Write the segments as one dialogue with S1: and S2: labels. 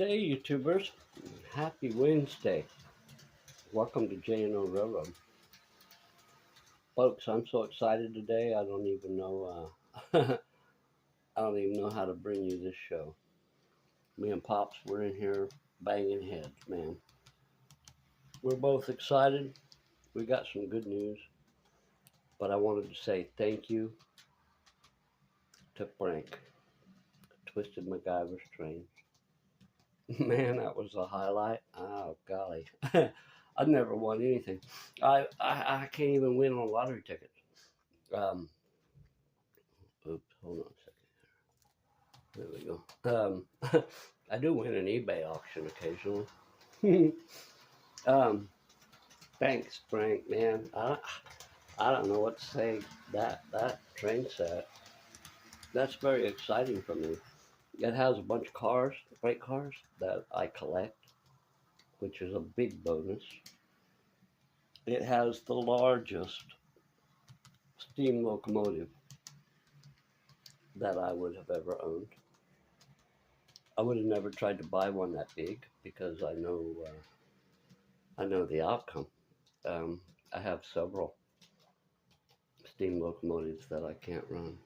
S1: Wednesday, YouTubers. Happy Wednesday. Welcome to J&O Railroad. Folks, I'm so excited today, I don't even know I don't even know how to bring you this show. Me and Pops were in here banging heads, man. We're both excited. We got some good news. But I wanted to say thank you to Frank, Twisted MacGyver's Train. Man, that was a highlight. Oh, golly. I've never won anything. I can't even win on lottery tickets. Um, Oops, hold on a second. There we go. I do win an eBay auction occasionally. um, Thanks, Frank, man. I don't know what to say. That train set, that's very exciting for me. It has a bunch of cars, freight cars, that I collect, which is a big bonus. It has the largest steam locomotive that I would have ever owned. I would have never tried to buy one that big because I know the outcome. I have several steam locomotives that I can't run.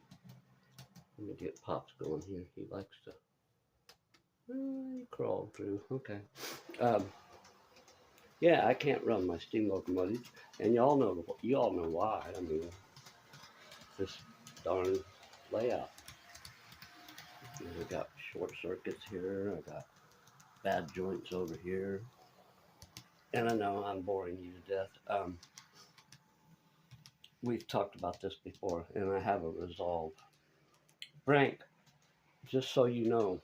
S1: Let me get Pops going here. He likes to he crawl through. Okay. Um, yeah, I can't run my steam locomotives, and you all know why. I mean, this darn layout. I got short circuits here. I got bad joints over here, and I know I'm boring you to death. We've talked about this before, and I have a resolve. Frank, just so you know,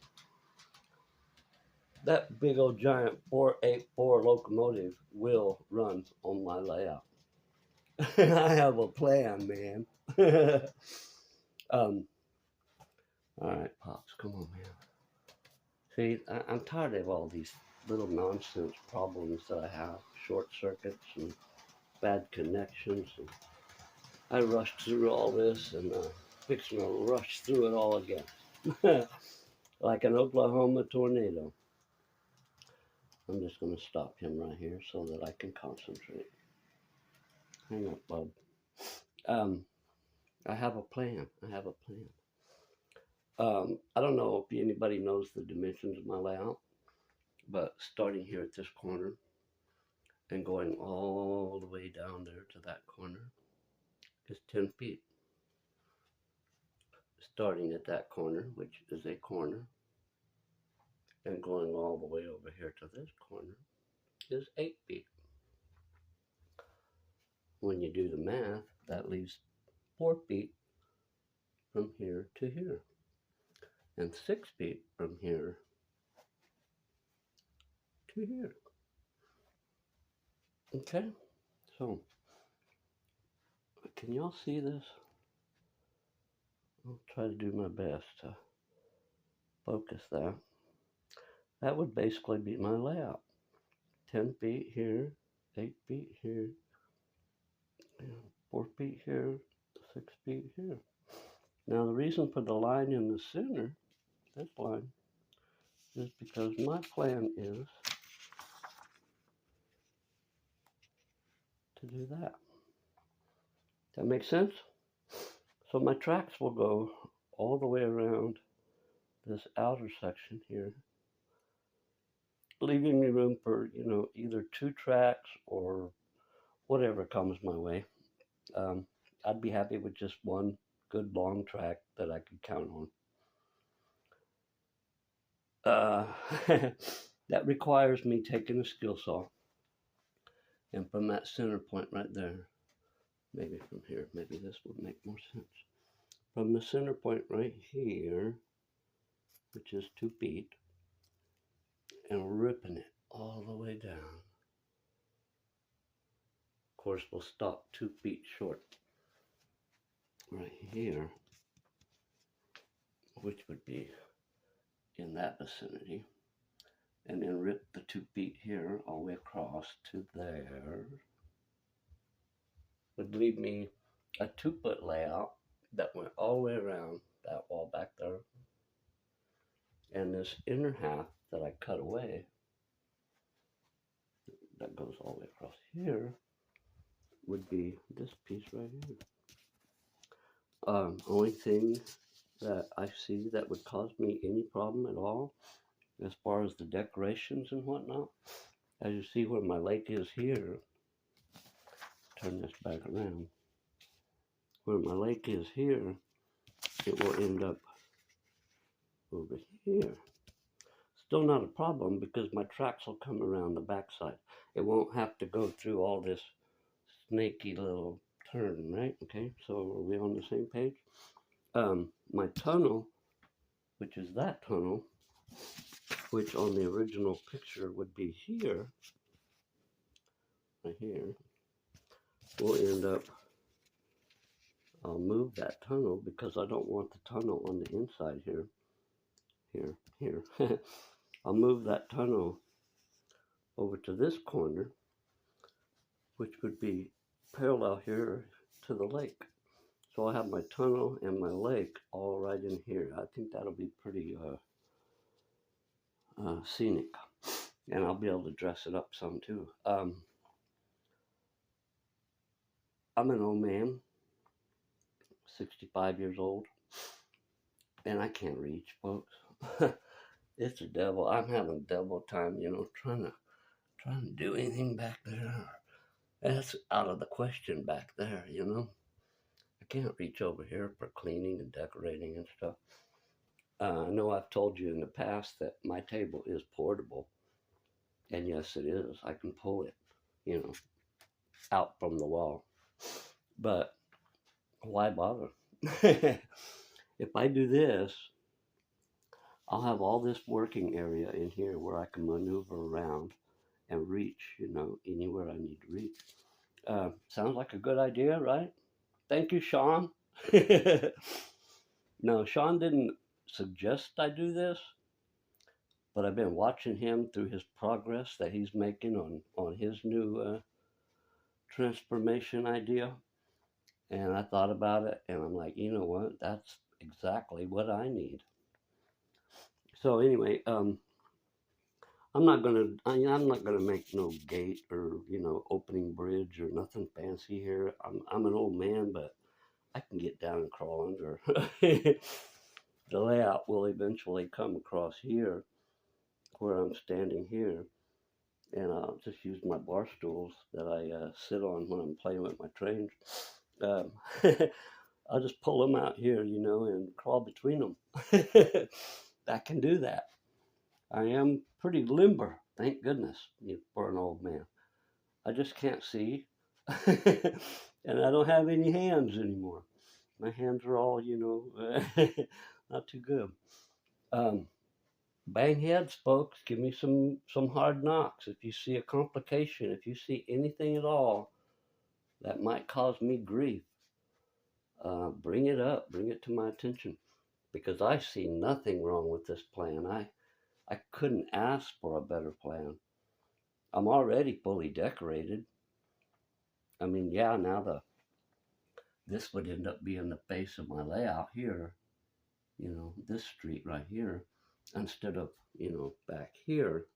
S1: that big old giant 484 locomotive will run on my layout. I have a plan, man. All right, Pops, come on, man. See, I'm tired of all these little nonsense problems that I have, short circuits and bad connections. And I rushed through all this and fixing to rush through it all again. Like an Oklahoma tornado. I'm just going to stop him right here so that I can concentrate. Hang up, bub. I have a plan. I don't know if anybody knows the dimensions of my layout, but starting here at this corner and going all the way down there to that corner is 10 feet. Starting at that corner, which is a corner, and going all the way over here to this corner is 8 feet. When you do the math, that leaves 4 feet from here to here, and 6 feet from here to here. Okay, so can y'all see this? I'll try to do my best to focus that. That would basically be my layout. 10 feet here, 8 feet here, 4 feet here, 6 feet here. Now the reason for the line in the center, this line, is because my plan is to do that. That makes sense? So my tracks will go all the way around this outer section here, leaving me room for, either 2 tracks or whatever comes my way. I'd be happy with just one good long track that I could count on. That requires me taking a skill saw, and from that center point right there, maybe from here, maybe this would make more sense. From the center point right here, which is 2 feet, and ripping it all the way down. Of course, we'll stop 2 feet short right here, which would be in that vicinity, and then rip the 2 feet here all the way across to there. Would leave me a 2-foot layout that went all the way around that wall back there, And this inner half that I cut away, that goes all the way across here, would be this piece right here. Only thing that I see that would cause me any problem at all, as far as the decorations and whatnot, as you see where my lake is here, turn this back around, where my lake is here, it will end up over here. Still not a problem because my tracks will come around the backside. It won't have to go through all this snaky little turn, right? Okay, so are we on the same page? My tunnel, which is that tunnel, which on the original picture would be here, right here, will end up, I'll move that tunnel because I don't want the tunnel on the inside here. I'll move that tunnel over to this corner, which would be parallel here to the lake. So I'll have my tunnel and my lake all right in here. I think that'll be pretty scenic, and I'll be able to dress it up some too. I'm an old man, 65 years old, and I can't reach, folks. It's a devil. I'm having devil time, trying to do anything back there. That's out of the question back there, I can't reach over here for cleaning and decorating and stuff. I know I've told you in the past that my table is portable. And yes, it is. I can pull it, out from the wall. But why bother? If I do this, I'll have all this working area in here where I can maneuver around and reach, anywhere I need to reach. Sounds like a good idea, right? Thank you, Sean. No, Sean didn't suggest I do this, but I've been watching him through his progress that he's making on his new transformation idea. And I thought about it, and I'm like, you know what? That's exactly what I need. So anyway, I'm not gonna make no gate or opening bridge or nothing fancy here. I'm an old man, but I can get down and crawl under. The layout will eventually come across here, where I'm standing here, and I'll just use my bar stools that I sit on when I'm playing with my trains. Um, I'll just pull them out here, and crawl between them. I can do that. I am pretty limber, thank goodness, for an old man. I just can't see, and I don't have any hands anymore. My hands are all, not too good. Bang heads, folks. Give me some hard knocks. If you see a complication, if you see anything at all that might cause me grief, bring it up. Bring it to my attention, because I see nothing wrong with this plan. I couldn't ask for a better plan. I'm already fully decorated. I mean, yeah, now this would end up being the face of my layout here, this street right here, instead of, back here.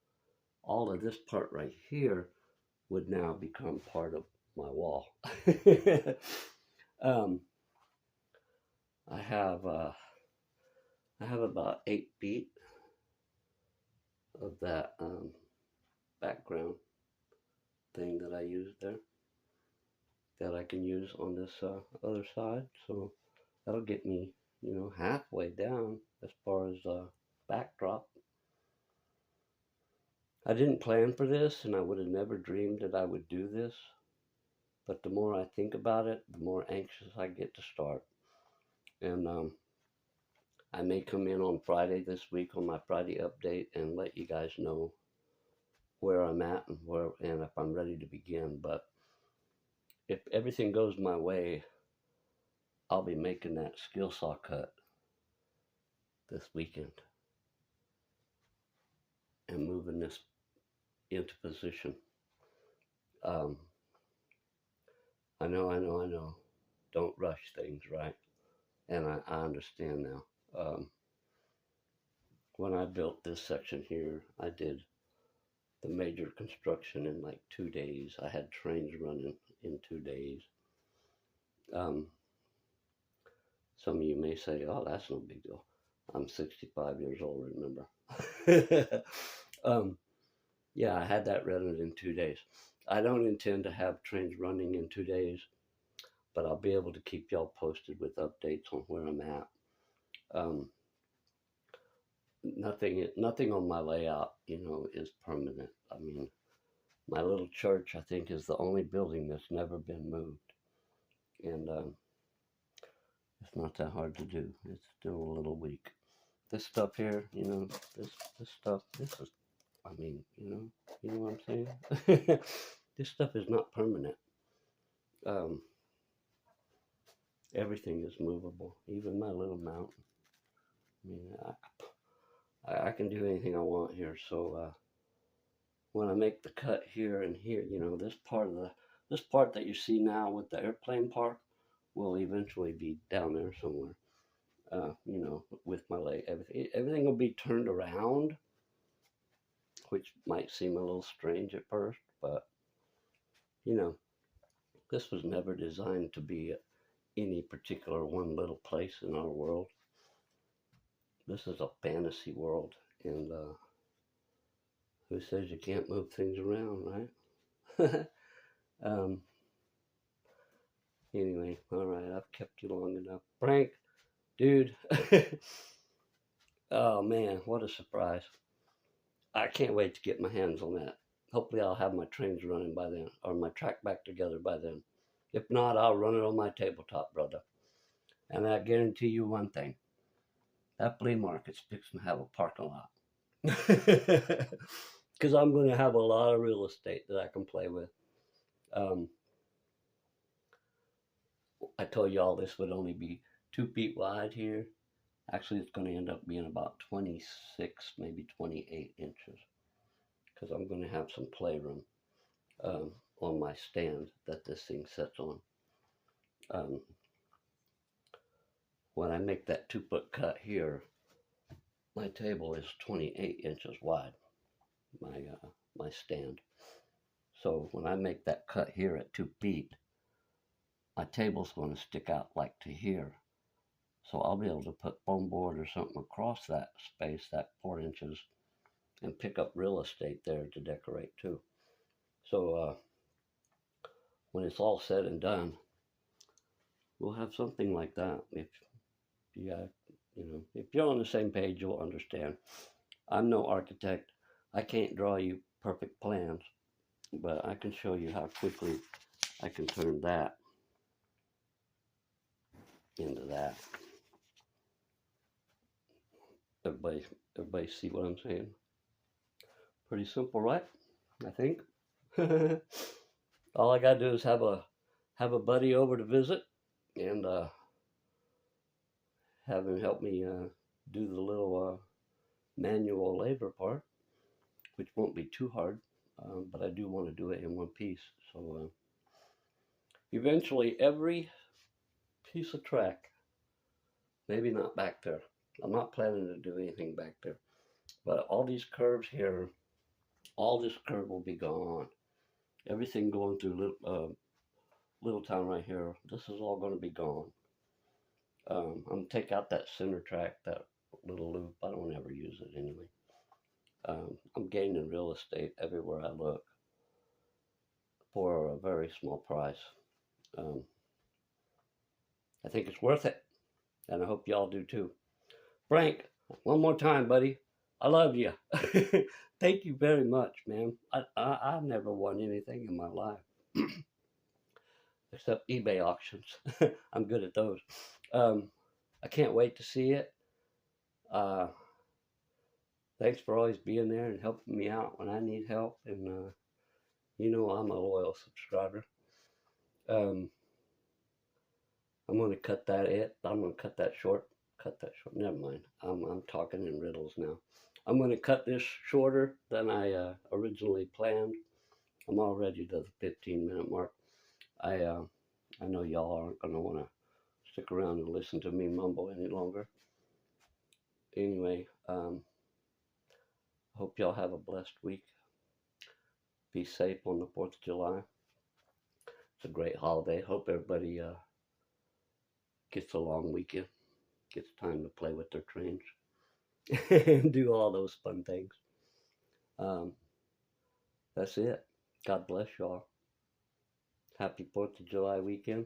S1: All of this part right here would now become part of my wall. um, I have about 8 feet of that background thing that I used there that I can use on this other side. So that'll get me, halfway down as far as backdrop. I didn't plan for this, and I would have never dreamed that I would do this. But the more I think about it, the more anxious I get to start. And I may come in on Friday this week on my Friday update and let you guys know where I'm at and if I'm ready to begin. But if everything goes my way, I'll be making that skill saw cut this weekend and moving this into position. I know. Don't rush things, right? And I understand now. when I built this section here, I did the major construction in like 2 days. I had trains running in 2 days. Um, some of you may say, "Oh, that's no big deal." I'm 65 years old, remember? Yeah, I had that rented in 2 days. I don't intend to have trains running in 2 days, but I'll be able to keep y'all posted with updates on where I'm at. Um, nothing on my layout, is permanent. I mean, my little church, I think, is the only building that's never been moved, and it's not that hard to do. It's still a little weak. This stuff here, this stuff, this is, I mean, you know what I'm saying? This stuff is not permanent. Um, Everything is movable, even my little mountain. I mean, I can do anything I want here. So when I make the cut here and here, this part that you see now with the airplane park will eventually be down there somewhere. With my leg, everything will be turned around, which might seem a little strange at first, but you know, this was never designed to be any particular one little place in our world. This is a fantasy world, and who says you can't move things around, right? um, anyway, all right, I've kept you long enough. Frank, dude, oh man, what a surprise. I can't wait to get my hands on that. Hopefully, I'll have my trains running by then, or my track back together by then. If not, I'll run it on my tabletop, brother. And I guarantee you one thing, that flea market's fixing to have a parking lot. Because I'm going to have a lot of real estate that I can play with. Um, I told y'all this would only be 2 feet wide here. Actually, it's going to end up being about 26, maybe 28 inches. Because I'm going to have some playroom on my stand that this thing sits on. Um, when I make that 2 foot cut here, my table is 28 inches wide, my stand. So when I make that cut here at 2 feet, my table's going to stick out like to here. So I'll be able to put foam board or something across that space, that 4 inches, and pick up real estate there to decorate too. So when it's all said and done, we'll have something like that. If if you're on the same page, you'll understand. I'm no architect. I can't draw you perfect plans, but I can show you how quickly I can turn that into that. Everybody see what I'm saying? Pretty simple, right? I think. All I gotta do is have a buddy over to visit, and have him help me do the little manual labor part, which won't be too hard, but I do want to do it in one piece. So eventually, every piece of track, maybe not back there. I'm not planning to do anything back there, but all these curves here, all this curve will be gone. Everything going through Little Town right here, this is all going to be gone. I'm going to take out that center track, that little loop. I don't ever use it anyway. I'm gaining real estate everywhere I look for a very small price. I think it's worth it, and I hope y'all do too. Frank, one more time, buddy. I love you. Thank you very much, man. I've never won anything in my life except eBay auctions. I'm good at those. I can't wait to see it. Thanks for always being there and helping me out when I need help. And I'm a loyal subscriber. I'm going to cut that I'm going to cut that short. Never mind. I'm talking in riddles now. I'm going to cut this shorter than I originally planned. I'm already to the 15-minute mark. I know y'all aren't going to want to stick around and listen to me mumble any longer. Anyway, Hope y'all have a blessed week. Be safe on the 4th of July. It's a great holiday. Hope everybody gets a long weekend, gets time to play with their trains, and do all those fun things. Um, that's it. God bless y'all. Happy 4th of July weekend,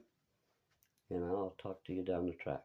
S1: and I'll talk to you down the track.